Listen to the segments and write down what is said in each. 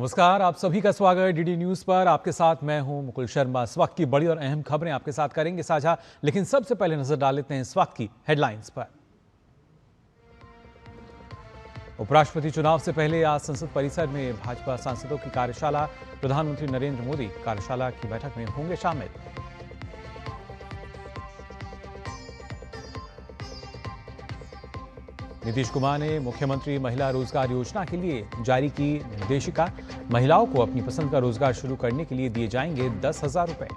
नमस्कार, आप सभी का स्वागत है डीडी न्यूज पर। आपके साथ मैं हूं मुकुल शर्मा। इस वक्त की बड़ी और अहम खबरें आपके साथ करेंगे साझा, लेकिन सबसे पहले नजर डाल लेते हैं इस वक्त की हेडलाइंस पर। उपराष्ट्रपति चुनाव से पहले आज संसद परिसर में भाजपा सांसदों की कार्यशाला। प्रधानमंत्री नरेंद्र मोदी कार्यशाला की बैठक में होंगे शामिल। नीतीश कुमार ने मुख्यमंत्री महिला रोजगार योजना के लिए जारी की निर्देशिका। महिलाओं को अपनी पसंद का रोजगार शुरू करने के लिए दिए जाएंगे 10,000 रुपए।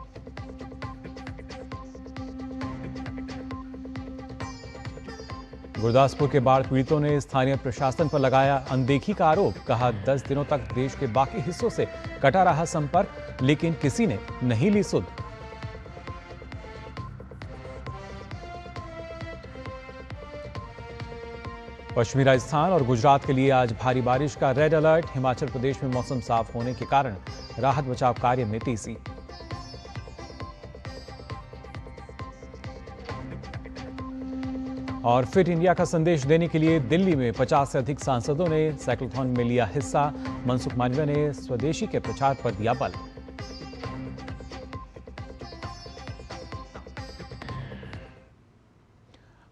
गुरदासपुर के बाढ़ पीड़ितों ने स्थानीय प्रशासन पर लगाया अनदेखी का आरोप। कहा 10 दिनों तक देश के बाकी हिस्सों से कटा रहा संपर्क, लेकिन किसी ने नहीं ली सुध। पश्चिमी राजस्थान और गुजरात के लिए आज भारी बारिश का रेड अलर्ट। हिमाचल प्रदेश में मौसम साफ होने के कारण राहत बचाव कार्य में तेजी। और फिट इंडिया का संदेश देने के लिए दिल्ली में 50 से अधिक सांसदों ने साइक्लोथॉन में लिया हिस्सा। मनसुख मांडविया ने स्वदेशी के प्रचार पर दिया बल।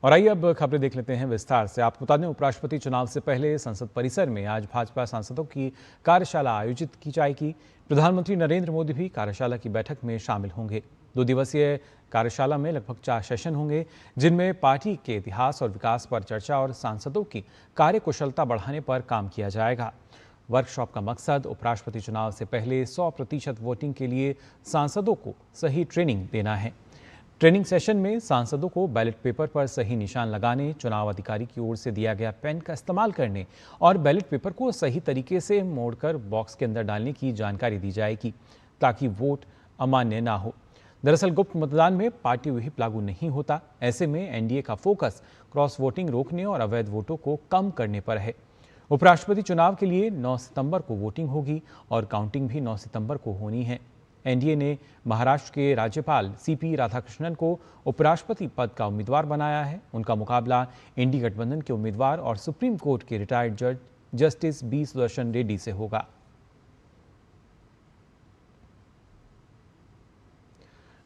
और आइए अब खबरें देख लेते हैं विस्तार से। आपको बता दें, उपराष्ट्रपति चुनाव से पहले संसद परिसर में आज भाजपा सांसदों की कार्यशाला आयोजित की जाएगी। प्रधानमंत्री नरेंद्र मोदी भी कार्यशाला की बैठक में शामिल होंगे। 2 दिवसीय कार्यशाला में लगभग 4 सेशन होंगे, जिनमें पार्टी के इतिहास और विकास पर चर्चा और सांसदों की कार्यकुशलता बढ़ाने पर काम किया जाएगा। वर्कशॉप का मकसद उपराष्ट्रपति चुनाव से पहले 100% वोटिंग के लिए सांसदों को सही ट्रेनिंग देना है। ट्रेनिंग सेशन में सांसदों को बैलेट पेपर पर सही निशान लगाने, चुनाव अधिकारी की ओर से दिया गया पेन का इस्तेमाल करने और बैलेट पेपर को सही तरीके से मोड़कर बॉक्स के अंदर डालने की जानकारी दी जाएगी, ताकि वोट अमान्य ना हो। दरअसल गुप्त मतदान में पार्टी व्हिप लागू नहीं होता। ऐसे में एनडीए का फोकस क्रॉस वोटिंग रोकने और अवैध वोटों को कम करने पर है। उपराष्ट्रपति चुनाव के लिए 9 सितंबर को वोटिंग होगी और काउंटिंग भी 9 सितंबर को होनी है। एनडीए ने महाराष्ट्र के राज्यपाल सीपी राधाकृष्णन को उपराष्ट्रपति पद का उम्मीदवार बनाया है। उनका मुकाबला इंडी गठबंधन के उम्मीदवार और सुप्रीम कोर्ट के रिटायर्ड जज जस्टिस बी सुदर्शन रेड्डी से होगा।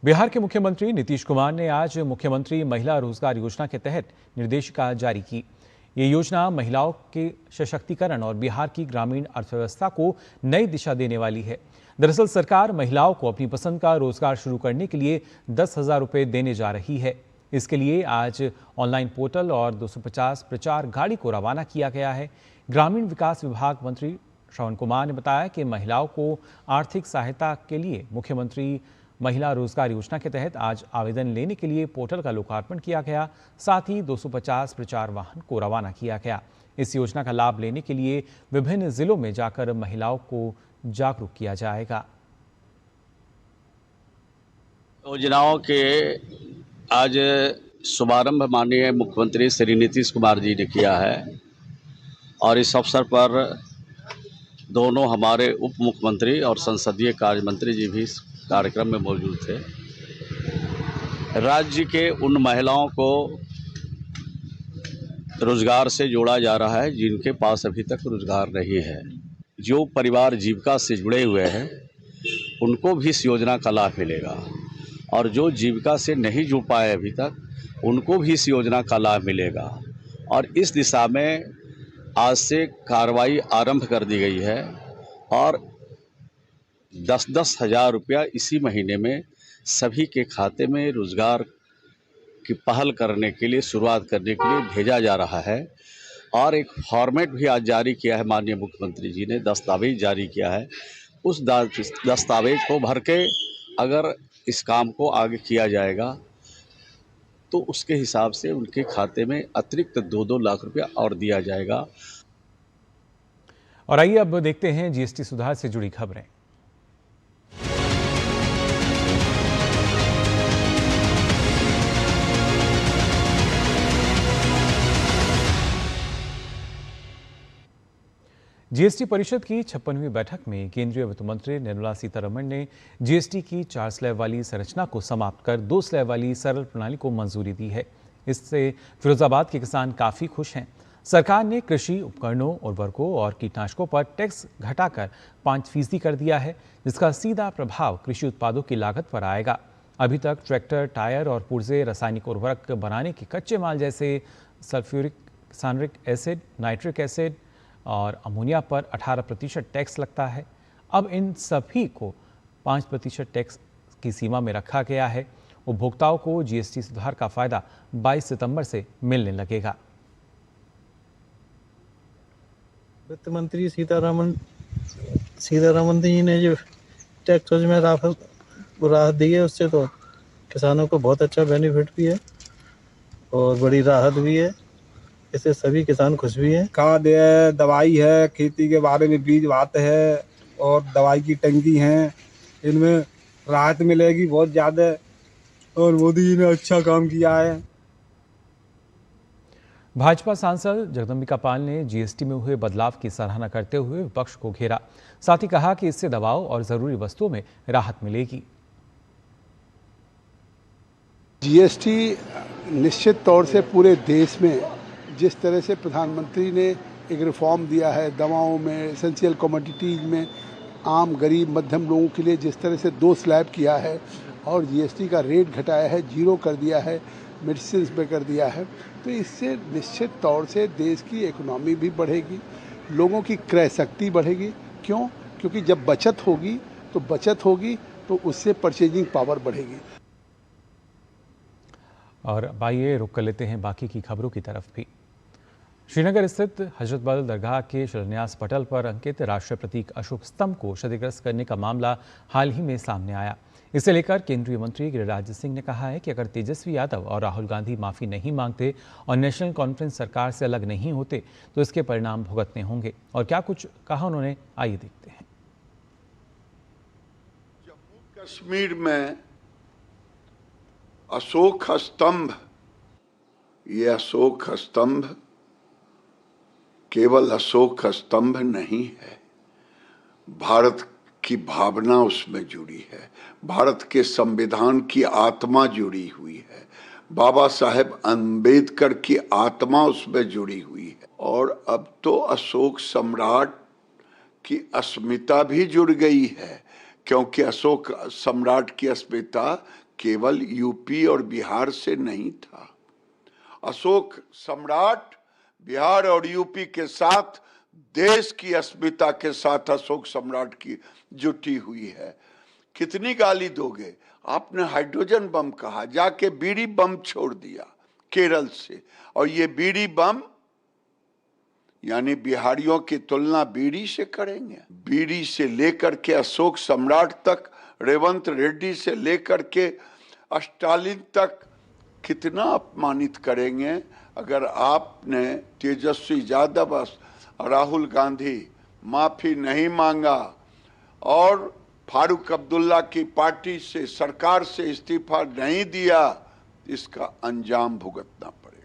बिहार के मुख्यमंत्री नीतीश कुमार ने आज मुख्यमंत्री महिला रोजगार योजना के तहत निर्देशिका जारी की। ये योजना महिलाओं के सशक्तिकरण और बिहार की ग्रामीण अर्थव्यवस्था को नई दिशा देने वाली है। दरअसल सरकार महिलाओं को अपनी पसंद का रोजगार शुरू करने के लिए 10,000 रुपये देने जा रही है। इसके लिए आज ऑनलाइन पोर्टल और 250 प्रचार गाड़ी को रवाना किया गया है। ग्रामीण विकास विभाग मंत्री श्रवण कुमार ने बताया कि महिलाओं को आर्थिक सहायता के लिए मुख्यमंत्री महिला रोजगार योजना के तहत आज आवेदन लेने के लिए पोर्टल का लोकार्पण किया गया। साथ ही 250 प्रचार वाहन को रवाना किया गया। इस योजना का लाभ लेने के लिए विभिन्न जिलों में जाकर महिलाओं को जागरूक किया जाएगा। योजनाओं के आज शुभारंभ माननीय मुख्यमंत्री श्री नीतीश कुमार जी ने किया है और इस अवसर पर दोनों हमारे उप मुख्यमंत्री और संसदीय कार्य मंत्री जी भी इस कार्यक्रम में मौजूद थे। राज्य के उन महिलाओं को रोजगार से जोड़ा जा रहा है जिनके पास अभी तक रोजगार नहीं है। जो परिवार जीविका से जुड़े हुए हैं उनको भी इस योजना का लाभ मिलेगा और जो जीविका से नहीं जुड़ पाए अभी तक उनको भी इस योजना का लाभ मिलेगा। और इस दिशा में आज से कार्रवाई आरंभ कर दी गई है और 10-10 हज़ार रुपया इसी महीने में सभी के खाते में रोजगार की पहल करने के लिए, शुरुआत करने के लिए भेजा जा रहा है। और एक फॉर्मेट भी आज जारी किया है, माननीय मुख्यमंत्री जी ने दस्तावेज जारी किया है। उस दस्तावेज को भर के अगर इस काम को आगे किया जाएगा तो उसके हिसाब से उनके खाते में अतिरिक्त 2-2 लाख रुपया और दिया जाएगा। और आइए अब देखते हैं जीएसटी सुधार से जुड़ी खबरें। जीएसटी परिषद की 56वीं बैठक में केंद्रीय वित्त मंत्री निर्मला सीतारमण ने जीएसटी की 4 स्लैब वाली संरचना को समाप्त कर 2 स्लैब वाली सरल प्रणाली को मंजूरी दी है। इससे फिरोजाबाद के किसान काफी खुश हैं। सरकार ने कृषि उपकरणों, उर्वरकों और कीटनाशकों पर टैक्स घटाकर 5% कर दिया है, जिसका सीधा प्रभाव कृषि उत्पादों की लागत पर आएगा। अभी तक ट्रैक्टर, टायर और पुर्जे रासायनिक उर्वरक बनाने के कच्चे माल जैसे सल्फ्यूरिक एसिड, नाइट्रिक एसिड और अमोनिया पर 18% टैक्स लगता है। अब इन सभी को 5% टैक्स की सीमा में रखा गया है। उपभोक्ताओं को जीएसटी सुधार का फायदा 22 सितंबर से मिलने लगेगा। वित्त मंत्री सीतारामन जी ने जो टैक्स में राहत दी है, उससे तो किसानों को बहुत अच्छा बेनिफिट भी है और बड़ी राहत भी है। इससे सभी किसान खुश भी हैं। खाद है, दवाई है, खेती के बारे में बीज बात है और दवाई की टंकी है, इनमें राहत मिलेगी बहुत ज़्यादा और मोदी जी ने अच्छा काम किया है। भाजपा सांसद जगदम्बिका पाल ने जीएसटी में हुए बदलाव की सराहना करते हुए विपक्ष को घेरा। साथ ही कहा कि इससे दवाओं और जरूरी वस्तुओं में राहत मिलेगी। जीएसटी निश्चित तौर से पूरे देश में जिस तरह से प्रधानमंत्री ने एक रिफॉर्म दिया है, दवाओं में, एसेंशियल कमोडिटीज में, आम गरीब मध्यम लोगों के लिए जिस तरह से 2 स्लैब किया है और जीएसटी का रेट घटाया है, 0 कर दिया है, मेडिसिन पे कर दिया है, तो इससे निश्चित तौर से देश की इकोनॉमी भी बढ़ेगी, लोगों की क्रय शक्ति बढ़ेगी। क्यों? क्योंकि जब बचत होगी तो उससे परचेजिंग पावर बढ़ेगी। और अब आइए रुक कर लेते हैं बाकी की खबरों की तरफ भी। श्रीनगर स्थित हजरत बल दरगाह के शिलान्यास पटल पर अंकित राष्ट्रीय प्रतीक अशोक स्तंभ को क्षतिग्रस्त करने का मामला हाल ही में सामने आया। इसे लेकर केंद्रीय मंत्री गिरिराज सिंह ने कहा है कि अगर तेजस्वी यादव और राहुल गांधी माफी नहीं मांगते और नेशनल कॉन्फ्रेंस सरकार से अलग नहीं होते तो इसके परिणाम भुगतने होंगे। और क्या कुछ कहा उन्होंने, आइए देखते हैं। जम्मू कश्मीर में अशोक स्तंभ, ये अशोक स्तंभ केवल अशोक स्तंभ नहीं है, भारत की भावना उसमें जुड़ी है, भारत के संविधान की आत्मा जुड़ी हुई है, बाबा साहेब अंबेडकर की आत्मा उसमें जुड़ी हुई है। और अब तो अशोक सम्राट की अस्मिता भी जुड़ गई है, क्योंकि अशोक सम्राट की अस्मिता केवल यूपी और बिहार से नहीं था। अशोक सम्राट बिहार और यूपी के साथ देश की अस्मिता के साथ अशोक सम्राट की जुटी हुई है। कितनी गाली दोगे? आपने हाइड्रोजन बम कहा, जाके बीड़ी बम छोड़ दिया केरल से, और ये बीड़ी बम यानी बिहारियों की तुलना बीड़ी से करेंगे? बीड़ी से लेकर के अशोक सम्राट तक, रेवंत रेड्डी से लेकर के स्टालिन तक कितना अपमानित करेंगे अगर आपने तेजस्वी यादव और राहुल गांधी माफी नहीं मांगा और फारूक अब्दुल्ला की पार्टी से, सरकार से इस्तीफा नहीं दिया, इसका अंजाम भुगतना पड़ेगा।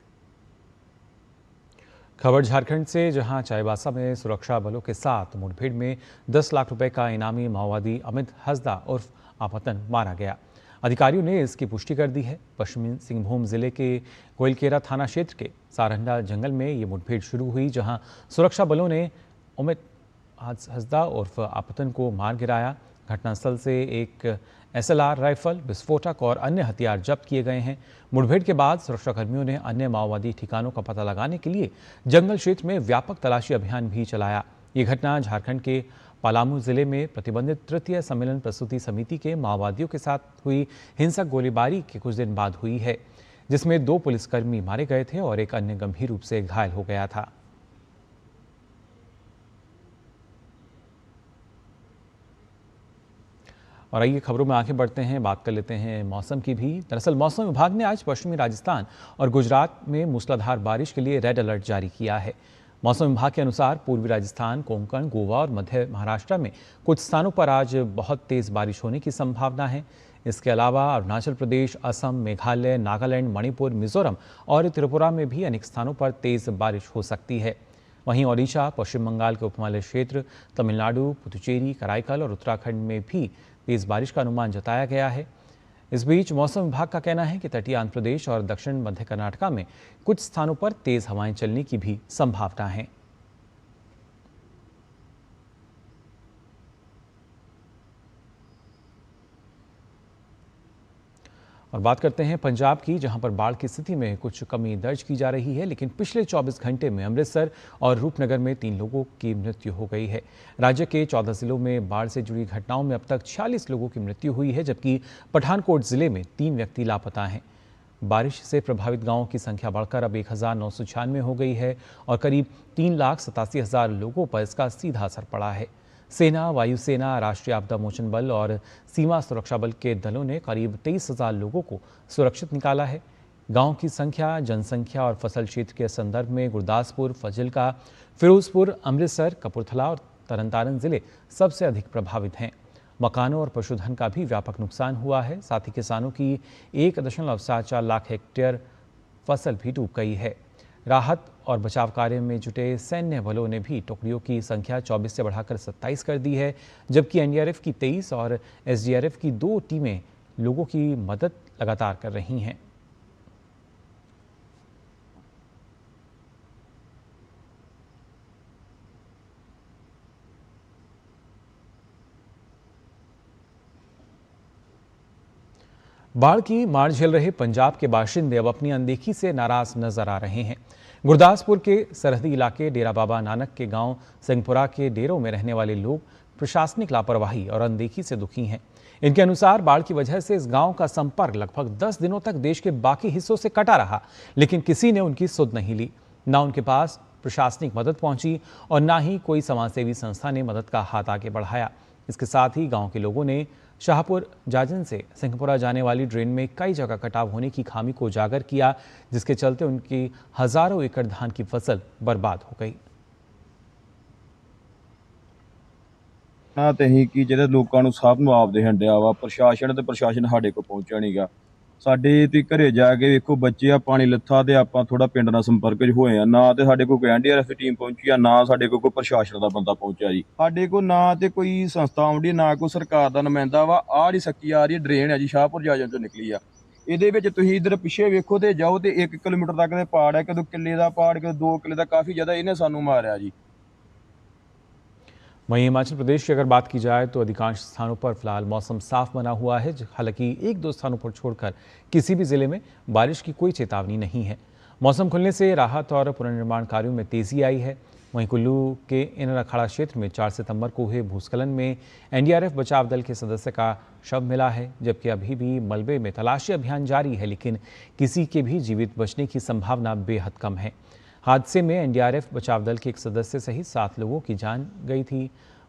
खबर झारखंड से, जहां चाईबासा में सुरक्षा बलों के साथ मुठभेड़ में 10 लाख रुपए का इनामी माओवादी अमित हसदा उर्फ आपतन मारा गया। अधिकारियों ने इसकी पुष्टि कर दी है। पश्चिमी सिंहभूम जिले के कोइलकेरा थाना क्षेत्र के सारंडा जंगल में ये मुठभेड़ शुरू हुई, जहां सुरक्षा बलों ने अमित हसदा उर्फ आपतन को मार गिराया। घटनास्थल से एक SLR राइफल, विस्फोटक और अन्य हथियार जब्त किए गए हैं। मुठभेड़ के बाद सुरक्षाकर्मियों ने अन्य माओवादी ठिकानों का पता लगाने के लिए जंगल क्षेत्र में व्यापक तलाशी अभियान भी चलाया। ये घटना झारखंड के पलामू जिले में प्रतिबंधित तृतीय सम्मेलन प्रस्तुति समिति के माओवादियों के साथ हुई हिंसक गोलीबारी के कुछ दिन बाद हुई है, जिसमें 2 पुलिसकर्मी मारे गए थे और एक अन्य गंभीर रूप से घायल हो गया था। और आइए खबरों में आगे बढ़ते हैं, बात कर लेते हैं मौसम की भी। दरअसल मौसम विभाग ने आज पश्चिमी राजस्थान और गुजरात में मूसलाधार बारिश के लिए रेड अलर्ट जारी किया है। मौसम विभाग के अनुसार पूर्वी राजस्थान, कोंकण, गोवा और मध्य महाराष्ट्र में कुछ स्थानों पर आज बहुत तेज बारिश होने की संभावना है। इसके अलावा अरुणाचल प्रदेश, असम, मेघालय, नागालैंड, मणिपुर, मिजोरम और त्रिपुरा में भी अनेक स्थानों पर तेज बारिश हो सकती है। वहीं ओडिशा, पश्चिम बंगाल के उपमहाद्वीपीय क्षेत्र, तमिलनाडु, पुदुचेरी, कराईकल और उत्तराखंड में भी तेज बारिश का अनुमान जताया गया है। इस बीच मौसम विभाग का कहना है कि तटीय आंध्र प्रदेश और दक्षिण मध्य कर्नाटका में कुछ स्थानों पर तेज हवाएं चलने की भी संभावना है। और बात करते हैं पंजाब की, जहां पर बाढ़ की स्थिति में कुछ कमी दर्ज की जा रही है, लेकिन पिछले 24 घंटे में अमृतसर और रूपनगर में 3 लोगों की मृत्यु हो गई है। राज्य के 14 जिलों में बाढ़ से जुड़ी घटनाओं में अब तक 46 लोगों की मृत्यु हुई है, जबकि पठानकोट जिले में 3 व्यक्ति लापता हैं। बारिश से प्रभावित गांवों की संख्या बढ़कर अब 1996 हो गई है और करीब 3,87,000 लोगों पर इसका सीधा असर पड़ा है। सेना, वायुसेना, राष्ट्रीय आपदा मोचन बल और सीमा सुरक्षा बल के दलों ने करीब 23,000 लोगों को सुरक्षित निकाला है। गांव की संख्या, जनसंख्या और फसल क्षेत्र के संदर्भ में गुरदासपुर, फजिल्का, फिरोजपुर, अमृतसर, कपूरथला और तरनतारन जिले सबसे अधिक प्रभावित हैं। मकानों और पशुधन का भी व्यापक नुकसान हुआ है। साथ ही किसानों की 1.74 लाख हेक्टेयर फसल भी डूब गई है। राहत और बचाव कार्य में जुटे सैन्य बलों ने भी टुकड़ियों की संख्या 24 से बढ़ाकर 27 कर दी है, जबकि एनडीआरएफ की 23 और एसडीआरएफ की 2 टीमें लोगों की मदद लगातार कर रही हैं। बाढ़ की मार झेल रहे पंजाब के बाशिंदे अब अपनी अनदेखी से नाराज नजर आ रहे हैं। गुरदासपुर के सरहदी इलाके डेरा बाबा नानक के गांव सिंहपुरा के डेरों में रहने वाले लोग प्रशासनिक लापरवाही और अनदेखी से दुखी हैं। इनके अनुसार बाढ़ की वजह से इस गांव का संपर्क लगभग 10 दिनों तक देश के बाकी हिस्सों से कटा रहा, लेकिन किसी ने उनकी सुध नहीं ली। ना उनके पास प्रशासनिक मदद पहुंची और ना ही कोई समाजसेवी संस्था ने मदद का हाथ आगे बढ़ाया। इसके साथ ही गांव के लोगों ने शाहपुर जाजन से सिंहपुरा जाने वाली ड्रेन में कई जगह कटाव होने की खामी को उजागर किया, जिसके चलते उनकी हजारों एकड़ धान की फसल बर्बाद हो गई। ਨਾ ਤੇ ਅਸੀਂ ਕਿ ਜਿਹੜੇ ਲੋਕਾਂ ਨੂੰ ਸਭ ਨੂੰ ਆਪਦੇ ਹੰਡਿਆ ਵਾ ਪ੍ਰਸ਼ਾਸਨ ਸਾਡੇ ਕੋਲ ਪਹੁੰਚਿਆ ਨਹੀਂਗਾ। ਸਾਡੇ ਤੇ ਘਰੇ ਜਾ ਕੇ ਵੇਖੋ ਬੱਚੇ ਆ ਪਾਣੀ ਲੱਥਾ ਤੇ ਆਪਾਂ ਥੋੜਾ ਪਿੰਡ ਨਾਲ ਸੰਪਰਕ 'ਚ ਹੋਏ ਆ। ਨਾ ਤੇ ਸਾਡੇ ਕੋਲ ਕੋਈ ਐਨਡੀਆਰਐਫ ਦੀ ਟੀਮ ਪਹੁੰਚੀ ਆ, ਨਾ ਸਾਡੇ ਕੋਲ ਕੋਈ ਪ੍ਰਸ਼ਾਸਨ ਦਾ ਬੰਦਾ ਪਹੁੰਚਿਆ ਜੀ। ਸਾਡੇ ਕੋਲ ਨਾ ਤੇ ਕੋਈ ਸੰਸਥਾ ਆਉਂਦੀ, ਨਾ ਕੋਈ ਸਰਕਾਰ ਦਾ ਨੁਮਾਇੰਦਾ ਵਾ। ਆਹ ਜਿਹੜੀ ਸੱਕੀ ਆ ਰਹੀ ਡਰੇਨ ਹੈ ਜੀ, ਸ਼ਾਹਪੁਰ ਜਾਜਨ ਤੋਂ ਨਿਕਲੀ ਆ। ਇਹਦੇ ਵਿੱਚ ਤੁਸੀਂ ਇਧਰ ਪਿੱਛੇ ਵੇਖੋ ਤੇ ਜਾਓ ਤੇ 1 ਕਿਲੋਮੀਟਰ ਤੱਕ ਦੇ ਪਾੜ ਹੈ, ਕਦੋਂ ਕਿੱਲੇ ਦਾ ਪਾੜ, ਕਦੋਂ 2 ਕਿੱਲੇ ਦਾ, काफी ज्यादा ਇਹਨੇ ਸਾਨੂੰ ਮਾਰਿਆ ਜੀ। वहीं हिमाचल प्रदेश की अगर बात की जाए तो अधिकांश स्थानों पर फिलहाल मौसम साफ बना हुआ है। हालांकि 1-2 स्थानों पर छोड़कर किसी भी जिले में बारिश की कोई चेतावनी नहीं है। मौसम खुलने से राहत और पुनर्निर्माण कार्यों में तेजी आई है। वहीं कुल्लू के इनर अखाड़ा क्षेत्र में 4 सितंबर को हुए भूस्खलन में एनडीआरएफ बचाव दल के सदस्य का शव मिला है, जबकि अभी भी मलबे में तलाशी अभियान जारी है, लेकिन किसी के भी जीवित बचने की संभावना बेहद कम है। हादसे में एनडीआरएफ बचाव दल के एक सदस्य सहित 7 लोगों की जान गई थी।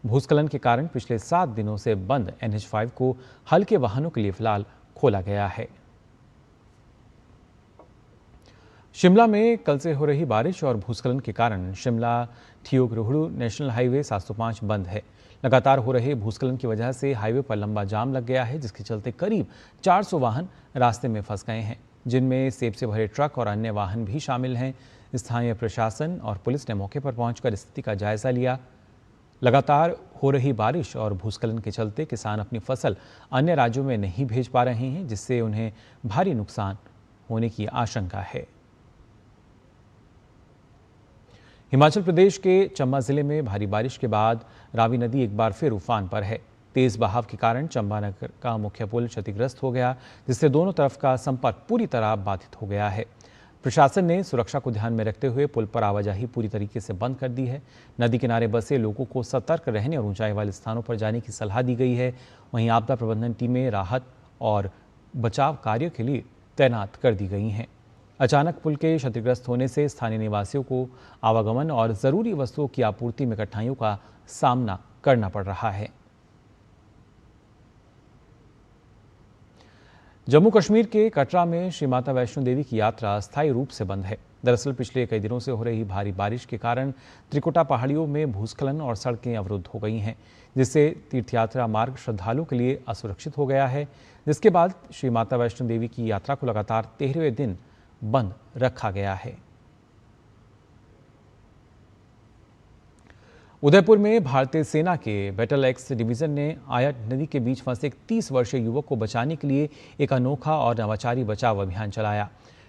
भूस्खलन के कारण पिछले 7 दिनों से बंद NH5 को हल्के वाहनों के लिए फिलहाल खोला गया है। शिमला में कल से हो रही बारिश और भूस्खलन के कारण शिमला ठियोग रोहडू नेशनल हाईवे 705 बंद है। लगातार हो रहे भूस्खलन की वजह से हाईवे पर लंबा जाम लग गया है, जिसके चलते करीब 400 वाहन रास्ते में फंस गए हैं, जिनमें सेब से भरे ट्रक और अन्य वाहन भी शामिल हैं। स्थानीय प्रशासन और पुलिस ने मौके पर पहुंचकर स्थिति का जायजा लिया। लगातार हो रही बारिश और भूस्खलन के चलते किसान अपनी फसल अन्य राज्यों में नहीं भेज पा रहे हैं, जिससे उन्हें भारी नुकसान होने की आशंका है। हिमाचल प्रदेश के चंबा जिले में भारी बारिश के बाद रावी नदी एक बार फिर उफान पर है। तेज बहाव के कारण चंबा नगर का मुख्य पुल क्षतिग्रस्त हो गया, जिससे दोनों तरफ का संपर्क पूरी तरह बाधित हो गया है। प्रशासन ने सुरक्षा को ध्यान में रखते हुए पुल पर आवाजाही पूरी तरीके से बंद कर दी है। नदी किनारे बसे लोगों को सतर्क रहने और ऊंचाई वाले स्थानों पर जाने की सलाह दी गई है। वहीं आपदा प्रबंधन टीमें राहत और बचाव कार्य के लिए तैनात कर दी गई हैं। अचानक पुल के क्षतिग्रस्त होने से स्थानीय निवासियों को आवागमन और ज़रूरी वस्तुओं की आपूर्ति में कठिनाइयों का सामना करना पड़ रहा है। जम्मू कश्मीर के कटरा में श्री माता वैष्णो देवी की यात्रा अस्थायी रूप से बंद है। दरअसल पिछले कई दिनों से हो रही भारी बारिश के कारण त्रिकुटा पहाड़ियों में भूस्खलन और सड़कें अवरुद्ध हो गई हैं, जिससे तीर्थयात्रा मार्ग श्रद्धालुओं के लिए असुरक्षित हो गया है, जिसके बाद श्री माता वैष्णो देवी की यात्रा को लगातार 13वें दिन बंद रखा गया है। उदयपुर में भारतीय सेना के बैटल एक्स डिवीजन ने आयट नदी के बीच फंसे एक 30 वर्षीय युवक को बचाने के लिए एक अनोखा और नवाचारी बचाव अभियान चलाया।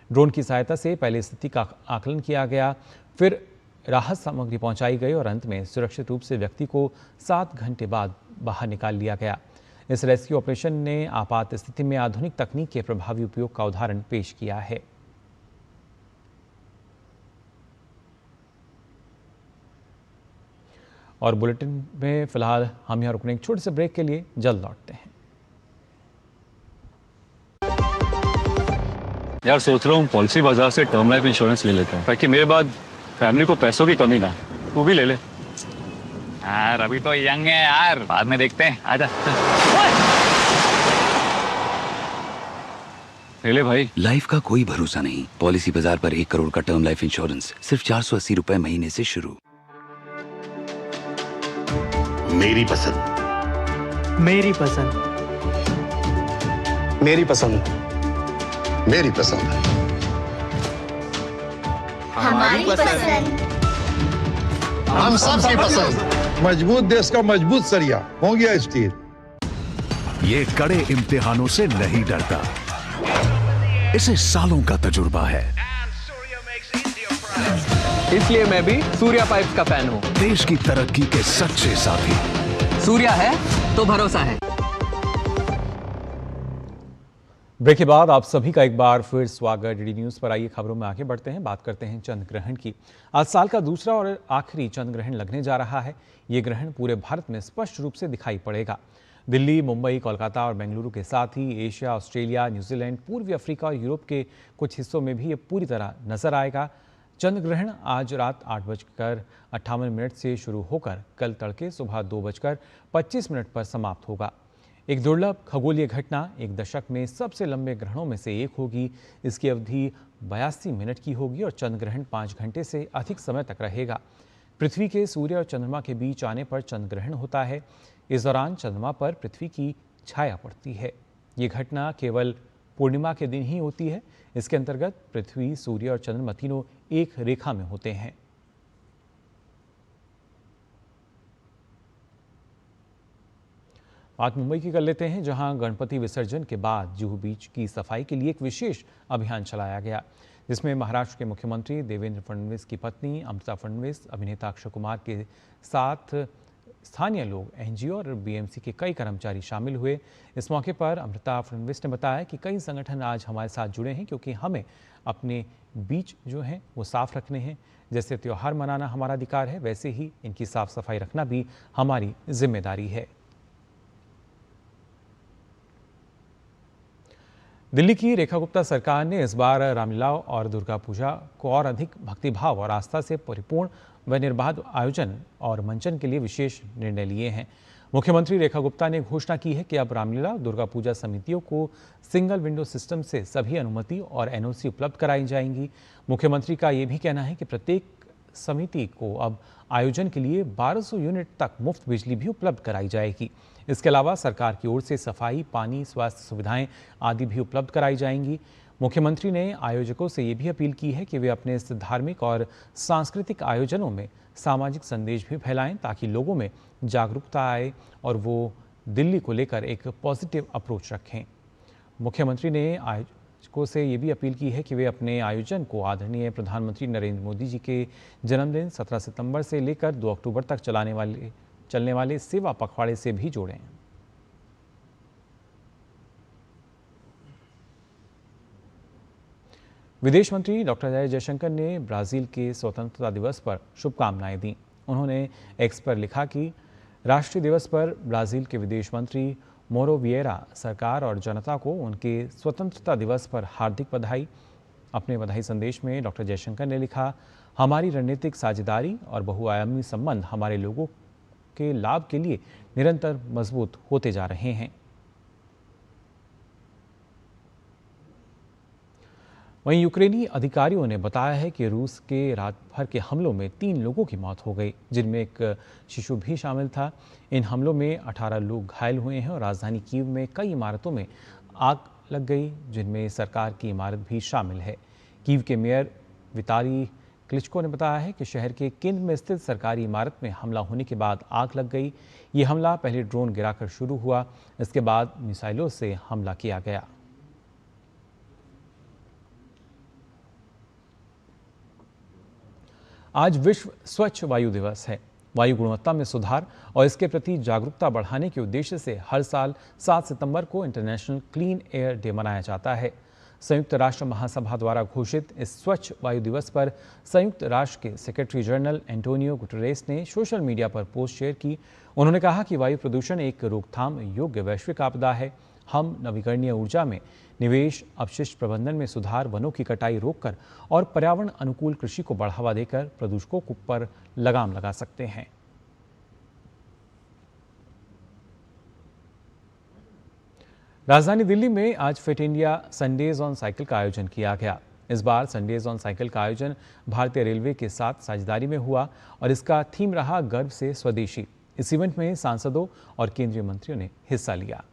ड्रोन की सहायता से पहले स्थिति का आकलन किया गया, फिर राहत सामग्री पहुंचाई गई और अंत में सुरक्षित रूप से व्यक्ति को 7 घंटे बाद बाहर निकाल लिया गया। इस रेस्क्यू ऑपरेशन ने आपात स्थिति में आधुनिक तकनीक के प्रभावी उपयोग का उदाहरण पेश किया है। और बुलेटिन में फिलहाल हम यहाँ रुकने एक छोटे से ब्रेक के लिए जल्द लौटते हैं। यार सोच रहा हूँ पॉलिसी बाजार से टर्म लाइफ इंश्योरेंस ले लेता हूँ ताकि मेरे बाद फैमिली को पैसों की कमी ना। तू भी ले ले। यार अभी तो यंग है यार, बाद में देखते हैं। आजा। ले ले भाई। लाइफ का कोई भरोसा नहीं। पॉलिसी बाजार पर 1 करोड़ का टर्म लाइफ इंश्योरेंस सिर्फ 480 रुपए महीने से शुरू। मेरी पसंद, मेरी पसंद, मेरी पसंद, मेरी पसंद, हमारी पसंद, हम सबकी पसंद। मजबूत देश का मजबूत सरिया हो गया स्टील। ये कड़े इम्तिहानों से नहीं डरता, इसे सालों का तजुर्बा है। इसलिए मैं भी सूर्या पाइप्स का फैन हूँ। देश की तरक्की के सच्चे साथी। सूर्या है तो भरोसा है। ब्रेक के बाद आप सभी का एक बार फिर स्वागत। डीडी न्यूज पर आइए खबरों में आगे बढ़ते हैं। बात करते हैं चंद्र ग्रहण की। आज साल का दूसरा और आखिरी चंद्र ग्रहण लगने जा रहा है। ये ग्रहण पूरे भारत में स्पष्ट रूप से दिखाई पड़ेगा। दिल्ली, मुंबई, कोलकाता और बेंगलुरु के साथ ही एशिया, ऑस्ट्रेलिया, न्यूजीलैंड, पूर्वी अफ्रीका और यूरोप के कुछ हिस्सों में भी ये पूरी तरह नजर आएगा। चंद्र ग्रहण आज रात 8:58 से शुरू होकर कल तड़के सुबह 2:25 पर समाप्त होगा। एक दुर्लभ खगोलीय घटना, एक दशक में सबसे लंबे ग्रहणों में से एक होगी। इसकी अवधि 82 मिनट की होगी और चंद्र ग्रहण 5 घंटे से अधिक समय तक रहेगा। पृथ्वी के सूर्य और चंद्रमा के बीच आने पर चंद्र ग्रहण होता है। इस दौरान चंद्रमा पर पृथ्वी की छाया पड़ती है। ये घटना केवल पूर्णिमा के दिन ही होती है। इसके अंतर्गत पृथ्वी, सूर्य और चंद्रमा तीनों एक रेखा में होते हैं। बात मुंबई की कर लेते हैं, जहां गणपति विसर्जन के बाद जुहू बीच की सफाई के लिए एक विशेष अभियान चलाया गया, जिसमें महाराष्ट्र के मुख्यमंत्री देवेंद्र फडणवीस की पत्नी अमृता फडणवीस, अभिनेता अक्षय कुमार के साथ स्थानीय लोग, एनजीओ और बीएमसी के कई कर्मचारी शामिल हुए। इस मौके पर अमृता फडणवीस ने बताया कि कई संगठन आज हमारे साथ जुड़े हैं क्योंकि हमें अपने बीच जो हैं वो साफ रखने हैं। जैसे त्यौहार मनाना हमारा अधिकार है, वैसे ही इनकी साफ सफाई रखना भी हमारी जिम्मेदारी है। दिल्ली की रेखा गुप्ता सरकार ने इस बार रामलीला और दुर्गा पूजा को और अधिक भक्तिभाव और आस्था से परिपूर्ण व निर्बाध आयोजन और मंचन के लिए विशेष निर्णय लिए हैं। मुख्यमंत्री रेखा गुप्ता ने घोषणा की है कि अब रामलीला दुर्गा पूजा समितियों को सिंगल विंडो सिस्टम से सभी अनुमति और एनओसी उपलब्ध कराई जाएंगी। मुख्यमंत्री का ये भी कहना है कि प्रत्येक समिति को अब आयोजन के लिए 1200 यूनिट तक मुफ्त बिजली भी उपलब्ध कराई जाएगी। इसके अलावा सरकार की ओर से सफाई, पानी, स्वास्थ्य सुविधाएं आदि भी उपलब्ध कराई जाएंगी। मुख्यमंत्री ने आयोजकों से ये भी अपील की है कि वे अपने इस धार्मिक और सांस्कृतिक आयोजनों में सामाजिक संदेश भी फैलाएं ताकि लोगों में जागरूकता आए और वो दिल्ली को लेकर एक पॉजिटिव अप्रोच रखें। मुख्यमंत्री ने आयोजकों से ये भी अपील की है कि वे अपने आयोजन को आदरणीय प्रधानमंत्री नरेंद्र मोदी जी के जन्मदिन 17 सितंबर से लेकर 2 अक्टूबर तक चलने वाले सेवा पखवाड़े से भी जोड़ें। विदेश मंत्री डॉक्टर एस जयशंकर ने ब्राजील के स्वतंत्रता दिवस पर शुभकामनाएं दी। उन्होंने एक्स पर लिखा कि राष्ट्रीय दिवस पर ब्राजील के विदेश मंत्री मोरो विएरा सरकार और जनता को उनके स्वतंत्रता दिवस पर हार्दिक बधाई। अपने बधाई संदेश में डॉक्टर जयशंकर ने लिखा, हमारी रणनीतिक साझेदारी और बहुआयामी संबंध हमारे लोगों के लाभ के लिए निरंतर मजबूत होते जा रहे हैं। वहीं यूक्रेनी अधिकारियों ने बताया है कि रूस के रात भर के हमलों में 3 लोगों की मौत हो गई, जिनमें एक शिशु भी शामिल था। इन हमलों में 18 लोग घायल हुए हैं और राजधानी कीव में कई इमारतों में आग लग गई, जिनमें सरकार की इमारत भी शामिल है। कीव के मेयर विताली क्लिचको ने बताया है कि शहर के केंद्र में स्थित सरकारी इमारत में हमला होने के बाद आग लग गई। ये हमला पहले ड्रोन गिराकर शुरू हुआ, इसके बाद मिसाइलों से हमला किया गया। आज विश्व स्वच्छ वायु दिवस है। वायु गुणवत्ता में सुधार और इसके प्रति जागरूकता बढ़ाने के उद्देश्य से हर साल 7 सितंबर को इंटरनेशनल क्लीन एयर डे मनाया जाता है। संयुक्त राष्ट्र महासभा द्वारा घोषित इस स्वच्छ वायु दिवस पर संयुक्त राष्ट्र के सेक्रेटरी जनरल एंटोनियो गुटेरेस ने सोशल मीडिया पर पोस्ट शेयर की। उन्होंने कहा कि वायु प्रदूषण एक रोकथाम योग्य वैश्विक आपदा है। हम नवीकरणीय ऊर्जा में निवेश, अपशिष्ट प्रबंधन में सुधार, वनों की कटाई रोककर और पर्यावरण अनुकूल कृषि को बढ़ावा देकर प्रदूषकों पर लगाम लगा सकते हैं। राजधानी दिल्ली में आज fit India Sundays on cycle का आयोजन किया गया। इस बार संडेज ऑन साइकिल का आयोजन भारतीय रेलवे के साथ साझेदारी में हुआ और इसका थीम रहा गर्व से स्वदेशी। इस इवेंट में सांसदों और केंद्रीय मंत्रियों ने हिस्सा लिया।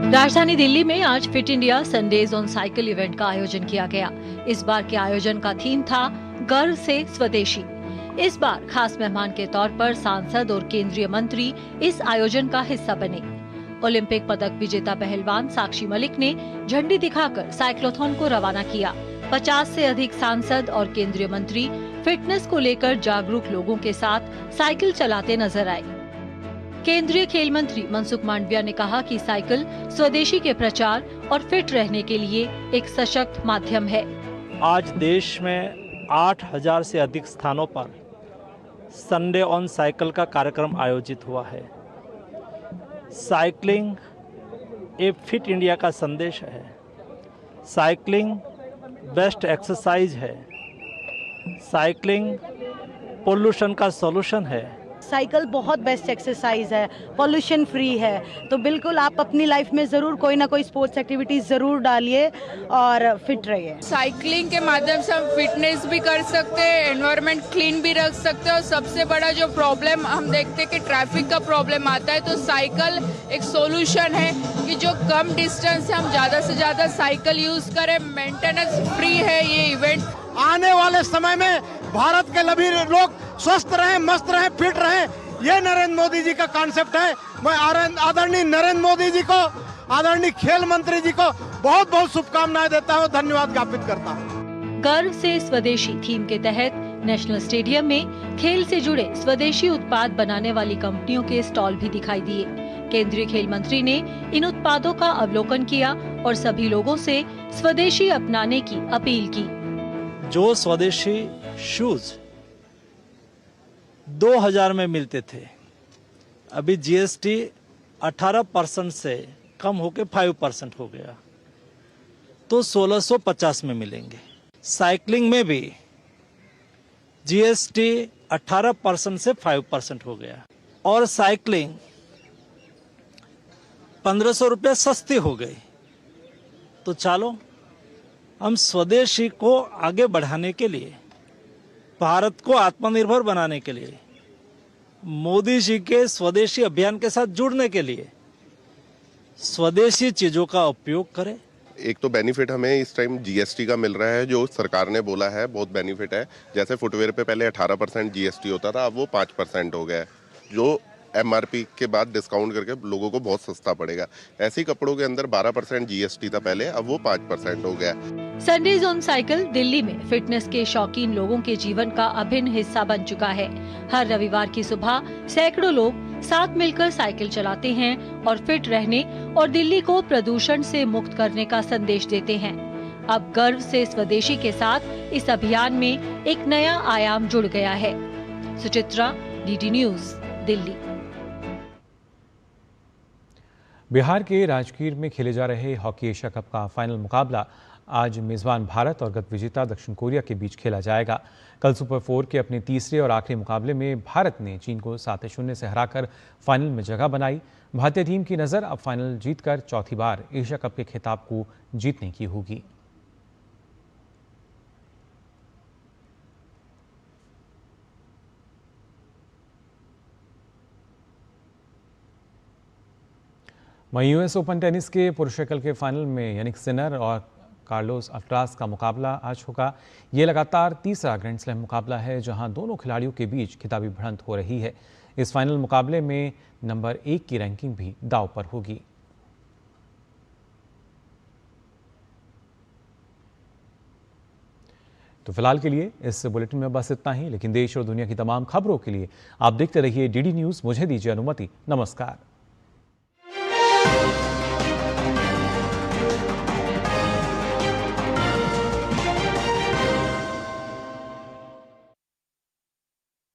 राजधानी दिल्ली में आज fit India Sundays on cycle event का आयोजन किया गया। इस बार के आयोजन का थीम था गर्व से स्वदेशी। इस बार खास मेहमान के तौर पर सांसद और केंद्रीय मंत्री इस आयोजन का हिस्सा बने। ओलंपिक पदक विजेता पहलवान साक्षी मलिक ने झंडी दिखाकर साइक्लोथॉन को रवाना किया। 50 से अधिक सांसद और केंद्रीय मंत्री फिटनेस को लेकर जागरूक लोगों के साथ साइकिल चलाते नजर आए। केंद्रीय खेल मंत्री मनसुख मांडविया ने कहा कि साइकिल स्वदेशी के प्रचार और फिट रहने के लिए एक सशक्त माध्यम है। आज देश में 8000 से अधिक स्थानों पर संडे ऑन साइकिल का कार्यक्रम आयोजित हुआ है। साइकिलिंग एक फिट इंडिया का संदेश है। साइकिलिंग बेस्ट एक्सरसाइज है। साइकिलिंग पोल्यूशन का सॉल्यूशन है। साइकिल बहुत बेस्ट एक्सरसाइज है, पोल्यूशन फ्री है। तो बिल्कुल आप अपनी लाइफ में ज़रूर कोई ना कोई स्पोर्ट्स एक्टिविटी ज़रूर डालिए और फिट रहिए। साइकिलिंग के माध्यम से हम फिटनेस भी कर सकते हैं, एनवायरनमेंट क्लीन भी रख सकते हैं और सबसे बड़ा जो प्रॉब्लम हम देखते हैं कि ट्रैफिक का प्रॉब्लम आता है, तो साइकिल एक सोल्यूशन है कि जो कम डिस्टेंस है हम ज़्यादा से ज़्यादा साइकिल यूज़ करें। मेंटेनेंस फ्री है ये इवेंट। आने वाले समय में भारत के सभी लोग स्वस्थ रहें, मस्त रहें, फिट रहें, ये नरेंद्र मोदी जी का कॉन्सेप्ट है। मैं आदरणीय नरेंद्र मोदी जी को, आदरणीय खेल मंत्री जी को बहुत बहुत शुभकामनाएं देता हूँ, धन्यवाद ज्ञापित करता हूँ। गर्व से स्वदेशी थीम के तहत नेशनल स्टेडियम में खेल से जुड़े स्वदेशी उत्पाद बनाने वाली कंपनियों के स्टॉल भी दिखाई दिए। केंद्रीय खेल मंत्री ने इन उत्पादों का अवलोकन किया और सभी लोगों से स्वदेशी अपनाने की अपील की। जो स्वदेशी शूज 2000 में मिलते थे, अभी जीएसटी 18% से कम होकर 5% हो गया, तो 1650 में मिलेंगे। साइकिलिंग में भी जीएसटी 18% से 5% हो गया और साइकिलिंग 1500 रुपये सस्ती हो गई। तो चलो हम स्वदेशी को आगे बढ़ाने के लिए, भारत को आत्मनिर्भर बनाने के लिए, मोदी जी के स्वदेशी अभियान के साथ जुड़ने के लिए स्वदेशी चीजों का उपयोग करें। एक तो बेनिफिट हमें इस टाइम जीएसटी का मिल रहा है, जो सरकार ने बोला है बहुत बेनिफिट है। जैसे फुटवेयर पे पहले 18% जीएसटी होता था, अब वो 5% हो गया है, जो एमआरपी के बाद डिस्काउंट करके लोगों को बहुत सस्ता पड़ेगा। ऐसे ही कपड़ों के अंदर 12% जीएसटी था पहले, अब वो 5% हो गया। संडेज ऑन साइकिल दिल्ली में फिटनेस के शौकीन लोगों के जीवन का अभिन्न हिस्सा बन चुका है। हर रविवार की सुबह सैकड़ों लोग साथ मिलकर साइकिल चलाते हैं और फिट रहने और दिल्ली को प्रदूषण से मुक्त करने का संदेश देते हैं। अब गर्व से स्वदेशी के साथ इस अभियान में एक नया आयाम जुड़ गया है। Suchitra, DD news, Delhi. बिहार के राजगीर में खेले जा रहे हॉकी एशिया कप का फाइनल मुकाबला आज मेजबान भारत और गत विजेता दक्षिण कोरिया के बीच खेला जाएगा। कल सुपर 4 के अपने तीसरे और आखिरी मुकाबले में भारत ने चीन को 7-0 से हराकर फाइनल में जगह बनाई। भारतीय टीम की नज़र अब फाइनल जीतकर चौथी बार एशिया कप के खिताब को जीतने की होगी। वहीं यूएस ओपन टेनिस के पुरुष एकल के फाइनल में यानिक सिनर और कार्लोस अल्काराज का मुकाबला आज होगा। ये लगातार तीसरा ग्रैंड स्लैम मुकाबला है जहां दोनों खिलाड़ियों के बीच खिताबी भिड़ंत हो रही है। इस फाइनल मुकाबले में नंबर 1 की रैंकिंग भी दांव पर होगी। तो फिलहाल के लिए इस बुलेटिन में बस इतना ही, लेकिन देश और दुनिया की तमाम खबरों के लिए आप देखते रहिए डीडी न्यूज़। मुझे दीजिए अनुमति। नमस्कार।